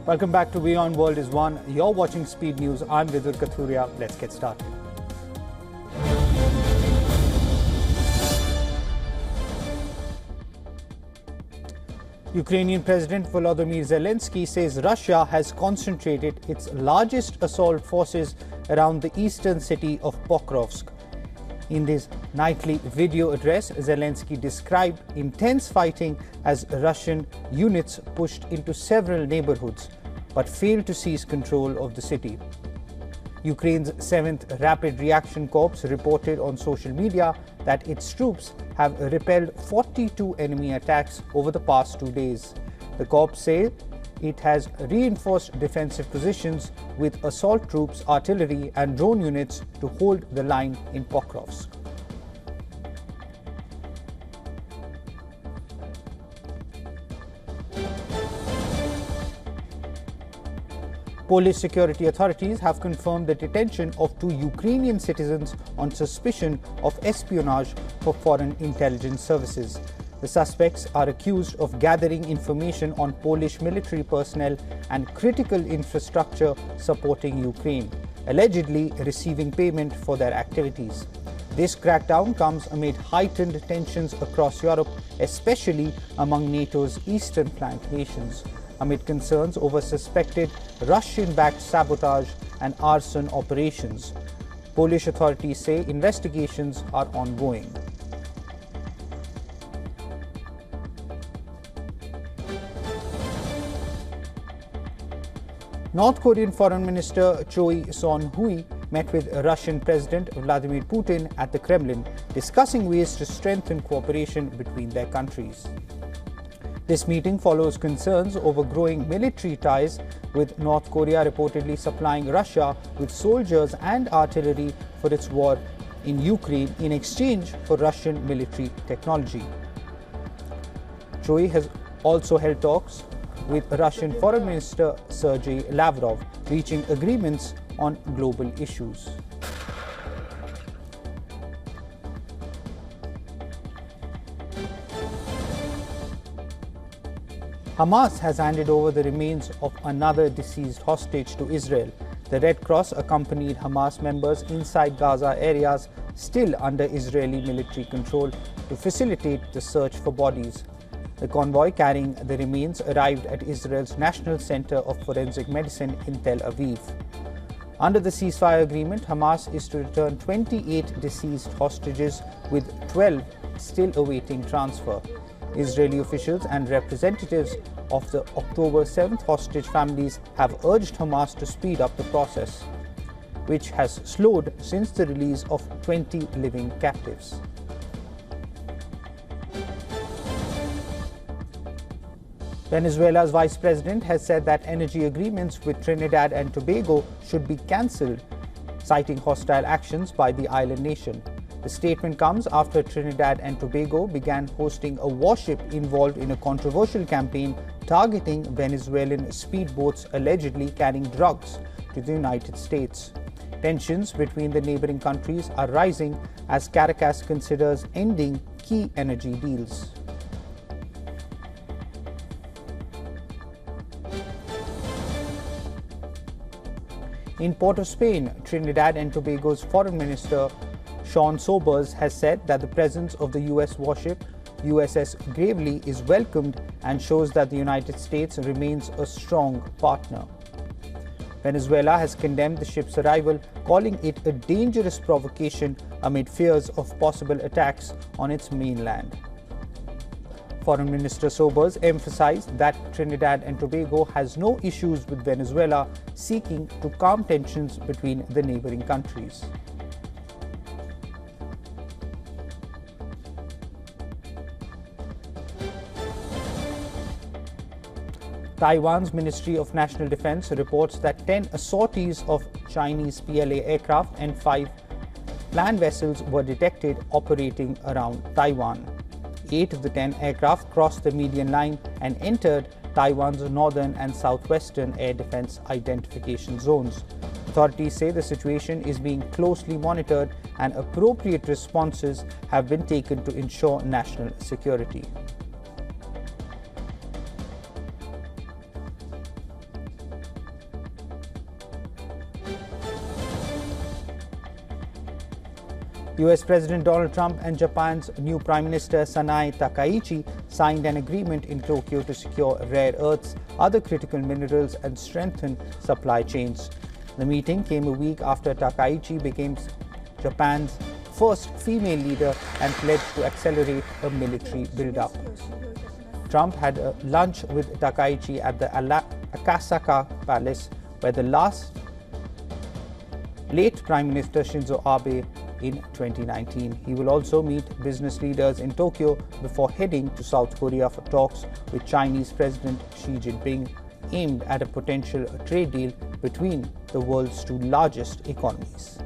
Welcome back to WION World is One. You're watching Speed News. I'm Vidur Kathuria. Let's get started. Ukrainian President Volodymyr Zelensky says Russia has concentrated its largest assault forces around the eastern city of Pokrovsk. In this nightly video address, Zelensky described intense fighting as Russian units pushed into several neighborhoods, but failed to seize control of the city. Ukraine's 7th Rapid Reaction Corps reported on social media that its troops have repelled 42 enemy attacks over the past 2 days. The corps said it has reinforced defensive positions with assault troops, artillery and drone units to hold the line in Pokrovsk. Polish security authorities have confirmed the detention of 2 Ukrainian citizens on suspicion of espionage for foreign intelligence services. The suspects are accused of gathering information on Polish military personnel and critical infrastructure supporting Ukraine, allegedly receiving payment for their activities. This crackdown comes amid heightened tensions across Europe, especially among NATO's eastern flank nations, amid concerns over suspected Russian-backed sabotage and arson operations. Polish authorities say investigations are ongoing. North Korean Foreign Minister Choi Son-hui met with Russian President Vladimir Putin at the Kremlin, discussing ways to strengthen cooperation between their countries. This meeting follows concerns over growing military ties, with North Korea reportedly supplying Russia with soldiers and artillery for its war in Ukraine in exchange for Russian military technology. Choi has also held talks with Russian Foreign Minister Sergei Lavrov, reaching agreements on global issues. Hamas has handed over the remains of another deceased hostage to Israel. The Red Cross accompanied Hamas members inside Gaza areas still under Israeli military control to facilitate the search for bodies. The convoy carrying the remains arrived at Israel's National Center of Forensic Medicine in Tel Aviv. Under the ceasefire agreement, Hamas is to return 28 deceased hostages, with 12 still awaiting transfer. Israeli officials and representatives of the October 7th hostage families have urged Hamas to speed up the process, which has slowed since the release of 20 living captives. Venezuela's vice president has said that energy agreements with Trinidad and Tobago should be cancelled, citing hostile actions by the island nation. The statement comes after Trinidad and Tobago began hosting a warship involved in a controversial campaign targeting Venezuelan speedboats allegedly carrying drugs to the United States. Tensions between the neighboring countries are rising as Caracas considers ending key energy deals. In Port of Spain, Trinidad and Tobago's Foreign Minister Sean Sobers has said that the presence of the US warship USS Gravely is welcomed and shows that the United States remains a strong partner. Venezuela has condemned the ship's arrival, calling it a dangerous provocation amid fears of possible attacks on its mainland. Foreign Minister Sobers emphasized that Trinidad and Tobago has no issues with Venezuela, seeking to calm tensions between the neighboring countries. Taiwan's Ministry of National Defense reports that 10 sorties of Chinese PLA aircraft and 5 land vessels were detected operating around Taiwan. 8 of the 10 aircraft crossed the median line and entered Taiwan's northern and southwestern air defense identification zones. Authorities say the situation is being closely monitored and appropriate responses have been taken to ensure national security. US President Donald Trump and Japan's new Prime Minister Sanae Takaichi signed an agreement in Tokyo to secure rare earths, other critical minerals, and strengthen supply chains. The meeting came a week after Takaichi became Japan's first female leader and pledged to accelerate a military build-up. Trump had a lunch with Takaichi at the Akasaka Palace, where the late Prime Minister Shinzo Abe in 2019. He will also meet business leaders in Tokyo before heading to South Korea for talks with Chinese President Xi Jinping, aimed at a potential trade deal between the world's two largest economies.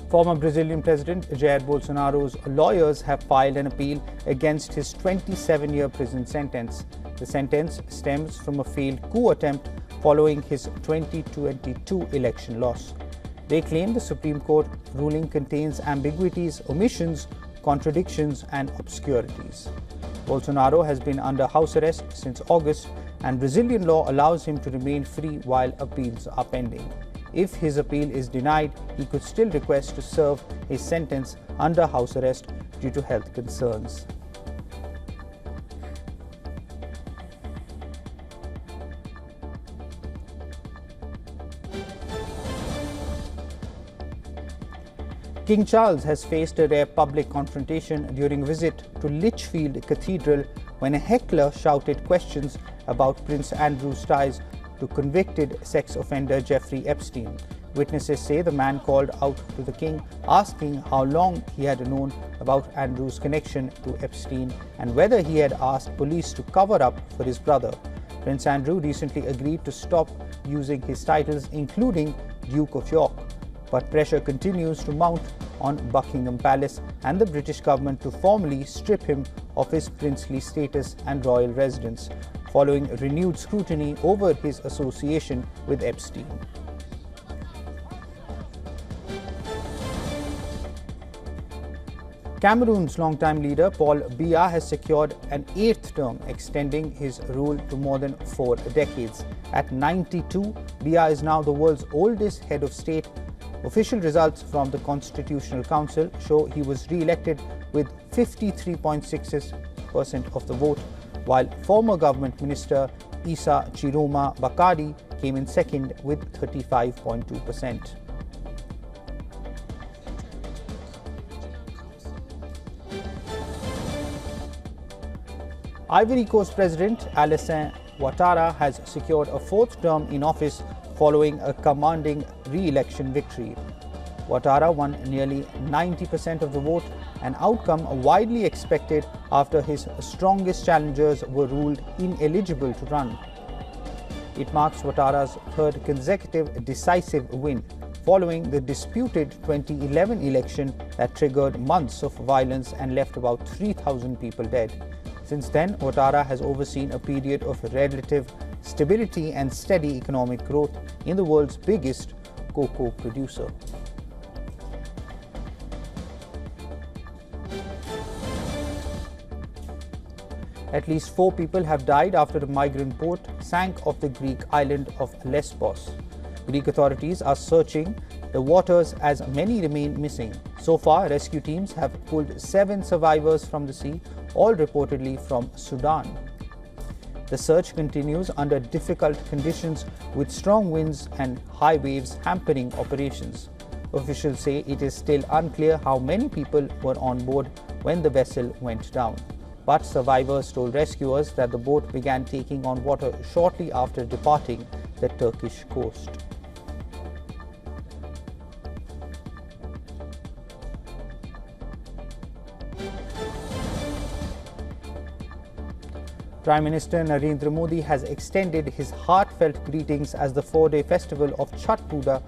Former Brazilian President Jair Bolsonaro's lawyers have filed an appeal against his 27-year prison sentence. The sentence stems from a failed coup attempt following his 2022 election loss. They claim the Supreme Court ruling contains ambiguities, omissions, contradictions, and obscurities. Bolsonaro has been under house arrest since August, and Brazilian law allows him to remain free while appeals are pending. If his appeal is denied, he could still request to serve his sentence under house arrest due to health concerns. King Charles has faced a rare public confrontation during a visit to Lichfield Cathedral when a heckler shouted questions about Prince Andrew's ties to convicted sex offender Jeffrey Epstein. Witnesses say the man called out to the king, asking how long he had known about Andrew's connection to Epstein and whether he had asked police to cover up for his brother. Prince Andrew recently agreed to stop using his titles, including Duke of York. But pressure continues to mount on Buckingham Palace and the British government to formally strip him of his princely status and royal residence, following renewed scrutiny over his association with Epstein. Cameroon's longtime leader Paul Biya has secured an 8th term, extending his rule to more than 4 decades. At 92, Biya is now the world's oldest head of state. Official results from the Constitutional Council show he was re-elected with 53.66% of the vote, while former government minister Issa Chiroma Bakari came in second with 35.2%. Ivory Coast President Alassane Ouattara has secured a 4th term in office following a commanding re-election victory. Ouattara won nearly 90% of the vote, an outcome widely expected after his strongest challengers were ruled ineligible to run. It marks Ouattara's 3rd consecutive decisive win, following the disputed 2011 election that triggered months of violence and left about 3,000 people dead. Since then, Ouattara has overseen a period of relative stability and steady economic growth in the world's biggest cocoa producer. At least 4 people have died after a migrant boat sank off the Greek island of Lesbos. Greek authorities are searching the waters as many remain missing. So far, rescue teams have pulled 7 survivors from the sea, all reportedly from Sudan. The search continues under difficult conditions with strong winds and high waves hampering operations. Officials say it is still unclear how many people were on board when the vessel went down. But survivors told rescuers that the boat began taking on water shortly after departing the Turkish coast. Prime Minister Narendra Modi has extended his heartfelt greetings as the 4-day festival of Chhath Puja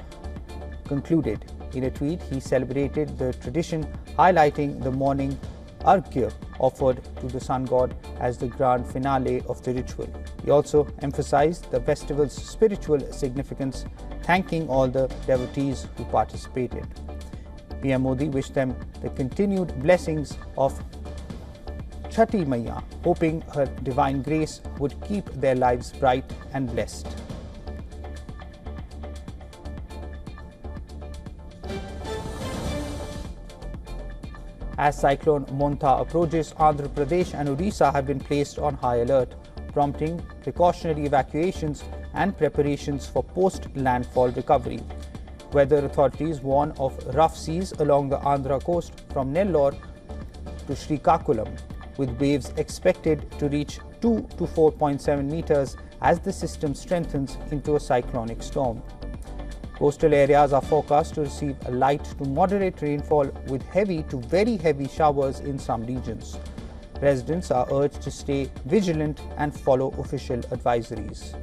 concluded. In a tweet, he celebrated the tradition, highlighting the morning arghya offered to the sun god as the grand finale of the ritual. He also emphasized the festival's spiritual significance, thanking all the devotees who participated. PM Modi wished them the continued blessings of Chhati Maiya, hoping her divine grace would keep their lives bright and blessed. As cyclone Montha approaches, Andhra Pradesh and Odisha have been placed on high alert, prompting precautionary evacuations and preparations for post-landfall recovery. Weather authorities warn of rough seas along the Andhra coast from Nellore to Srikakulam, with waves expected to reach 2 to 4.7 meters as the system strengthens into a cyclonic storm. Coastal areas are forecast to receive a light to moderate rainfall with heavy to very heavy showers in some regions. Residents are urged to stay vigilant and follow official advisories.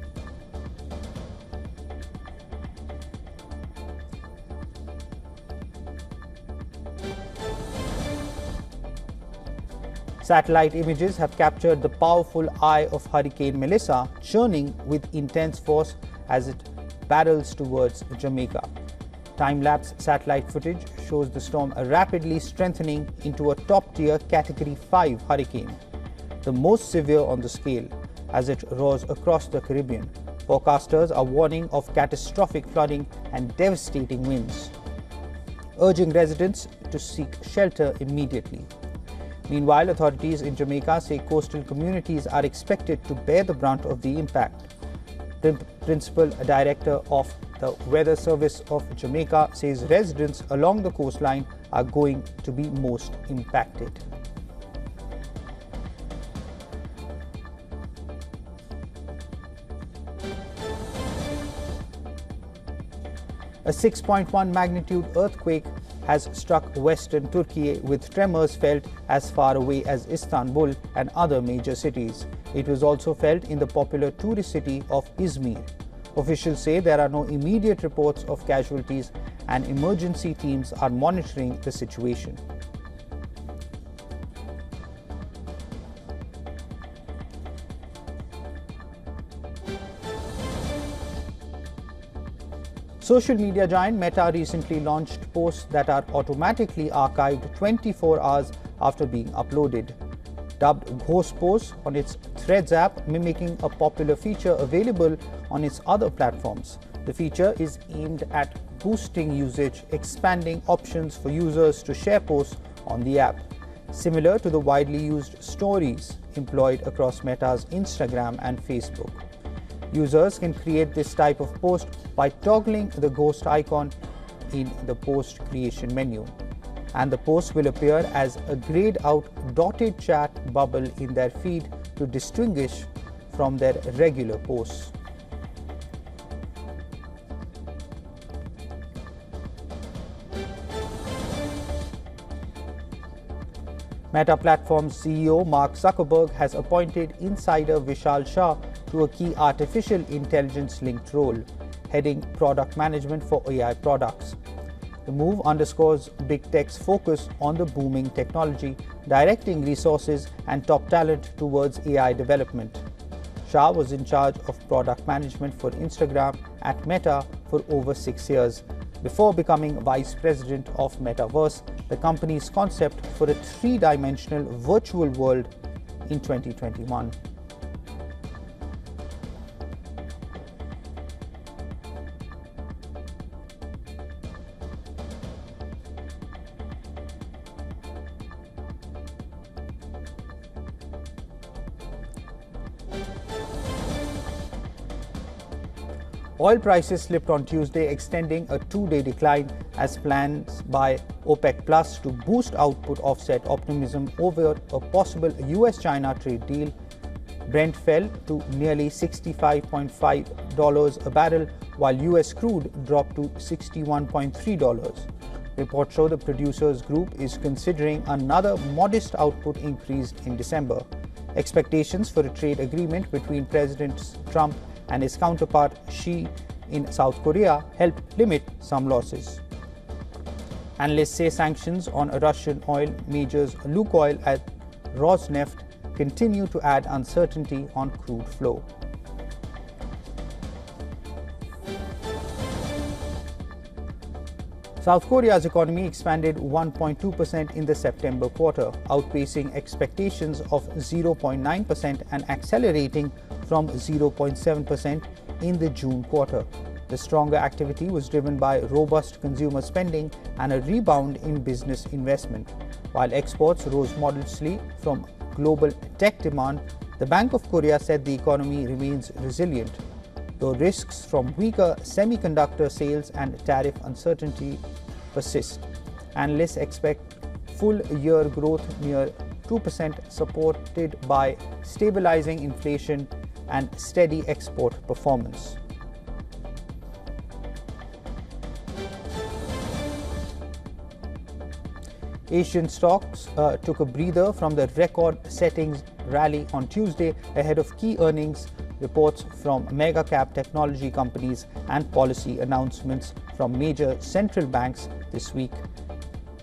Satellite images have captured the powerful eye of Hurricane Melissa churning with intense force as it barrels towards Jamaica. Time-lapse satellite footage shows the storm rapidly strengthening into a top-tier Category 5 hurricane, the most severe on the scale, as it roars across the Caribbean. Forecasters are warning of catastrophic flooding and devastating winds, urging residents to seek shelter immediately. Meanwhile, authorities in Jamaica say coastal communities are expected to bear the brunt of the impact. The principal director of the Weather Service of Jamaica says residents along the coastline are going to be most impacted. A 6.1 magnitude earthquake has struck western Turkey, with tremors felt as far away as Istanbul and other major cities. It was also felt in the popular tourist city of Izmir. Officials say there are no immediate reports of casualties and emergency teams are monitoring the situation. Social media giant Meta recently launched posts that are automatically archived 24 hours after being uploaded. Dubbed Ghost Posts on its Threads app, mimicking a popular feature available on its other platforms. The feature is aimed at boosting usage, expanding options for users to share posts on the app, similar to the widely used Stories employed across Meta's Instagram and Facebook. Users can create this type of post by toggling the ghost icon in the post creation menu, and the post will appear as a grayed out dotted chat bubble in their feed to distinguish from their regular posts. Meta Platforms CEO Mark Zuckerberg has appointed insider Vishal Shah to a key artificial intelligence-linked role, heading product management for AI products. The move underscores big tech's focus on the booming technology, directing resources and top talent towards AI development. Shah was in charge of product management for Instagram at Meta for over 6 years, before becoming vice president of Metaverse, the company's concept for a three-dimensional virtual world, in 2021. Oil prices slipped on Tuesday, extending a two-day decline as plans by OPEC Plus to boost output offset optimism over a possible US-China trade deal. Brent fell to nearly $65.5 a barrel, while US crude dropped to $61.3. Reports show the producers group is considering another modest output increase in December. Expectations for a trade agreement between President Trump and his counterpart Xi in South Korea helped limit some losses. Analysts say sanctions on Russian oil majors Lukoil and Rosneft continue to add uncertainty on crude flow. South Korea's economy expanded 1.2% in the September quarter, outpacing expectations of 0.9% and accelerating from 0.7% in the June quarter. The stronger activity was driven by robust consumer spending and a rebound in business investment. While exports rose modestly from global tech demand, the Bank of Korea said the economy remains resilient, though risks from weaker semiconductor sales and tariff uncertainty persist. Analysts expect full-year growth near 2%, supported by stabilizing inflation and steady export performance. Asian stocks took a breather from the record-setting rally on Tuesday ahead of key earnings reports from mega-cap technology companies and policy announcements from major central banks this week.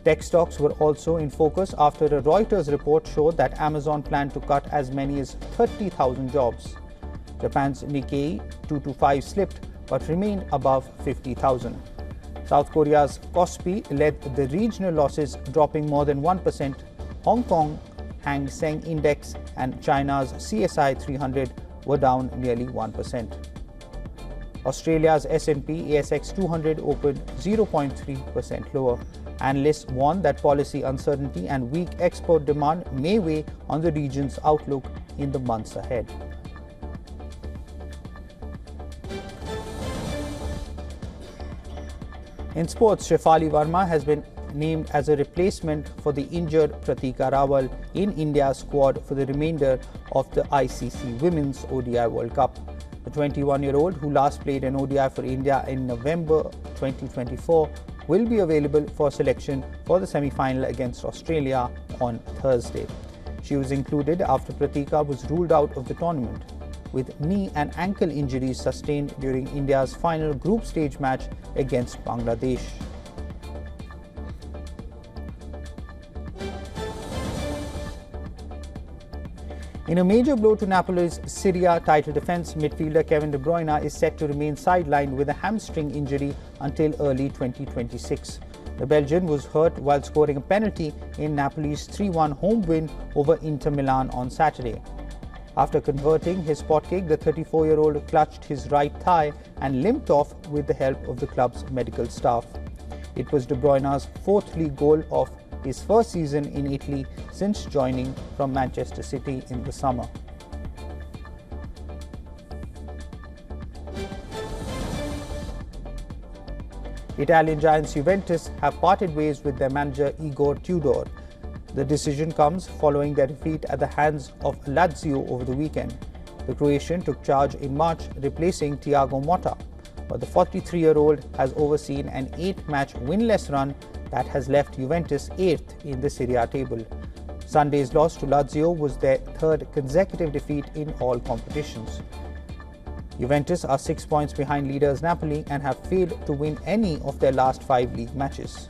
Tech stocks were also in focus after a Reuters report showed that Amazon planned to cut as many as 30,000 jobs. Japan's Nikkei 225 slipped but remained above 50,000. South Korea's Kospi led the regional losses, dropping more than 1%. Hong Kong Hang Seng Index and China's CSI 300 were down nearly 1%. Australia's S&P ASX 200 opened 0.3% lower. Analysts warn that policy uncertainty and weak export demand may weigh on the region's outlook in the months ahead. In sports, Shefali Verma has been named as a replacement for the injured Pratika Rawal in India's squad for the remainder of the ICC Women's ODI World Cup. The 21-year-old, who last played an ODI for India in November 2024, will be available for selection for the semi-final against Australia on Thursday. She was included after Pratika was ruled out of the tournament, with knee and ankle injuries sustained during India's final group stage match against Bangladesh. In a major blow to Napoli's Serie A title defence, midfielder Kevin De Bruyne is set to remain sidelined with a hamstring injury until early 2026. The Belgian was hurt while scoring a penalty in Napoli's 3-1 home win over Inter Milan on Saturday. After converting his spot kick, the 34-year-old clutched his right thigh and limped off with the help of the club's medical staff. It was De Bruyne's fourth league goal of his first season in Italy since joining from Manchester City in the summer. Italian giants Juventus have parted ways with their manager Igor Tudor. The decision comes following their defeat at the hands of Lazio over the weekend. The Croatian took charge in March, replacing Thiago Motta, but the 43-year-old has overseen an 8-match winless run that has left Juventus 8th in the Serie A table. Sunday's loss to Lazio was their third consecutive defeat in all competitions. Juventus are 6 points behind leaders Napoli and have failed to win any of their last 5 league matches.